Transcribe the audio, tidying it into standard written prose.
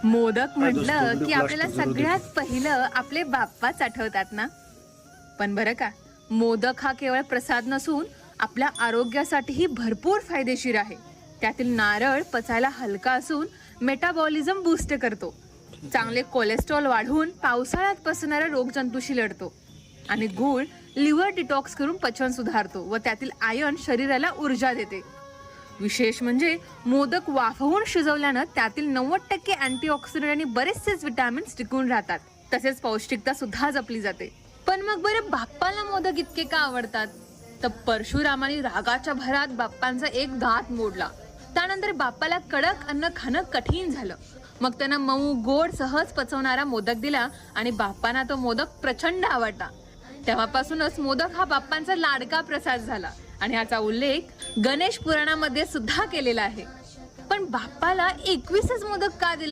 मोदक म्हटलं की आपल्याला सगळ्यात पहिलं आपले बाप्पाच आठवतात ना. पण बरं का, मोदक हा केवळ प्रसाद नसून आपल्या आरोग्यासाठीही भरपूर फायदेशीर आहे. त्यातील नारळ पचायला हलका असून मेटाबॉलिझम बूस्ट करतो, चांगले कोलेस्ट्रॉल वाढवून पावसाळ्यात पसरणाऱ्या रोगजंतूशी लढतो आणि गूळ लिव्हर डिटॉक्स करून पचन सुधारतो व त्यातील आयर्न शरीराला ऊर्जा देते. विशेष म्हणजे मोदक वाफवून शिजवल्यानं त्यातील 90% अँटीऑक्सिडंट आणि बरेचसेच विटॅमिन्स टिकून राहतात. तसेच पौष्टिकता सुद्धा जपली जाते. पण मग बरं, बाप्पाला मोदक इतके का आवडतात? तर परशुरामाने रागाच्या भरात बाप्पांचा एक दात मोडला. त्यानंतर बाप्पाला कडक अन्न खाणं कठीण झालं. मग त्यांना मऊ गोड सहज पचवणारा मोदक दिला आणि बाप्पांना तो मोदक प्रचंड आवडला. तेव्हापासूनच मोदक हा बाप्पांचा लाडका प्रसाद झाला आणि याचा उल्लेख गणेश पुराणामध्ये सुद्धा केलेला आहे. पण बाप्पाला 21च मोदक का दिले?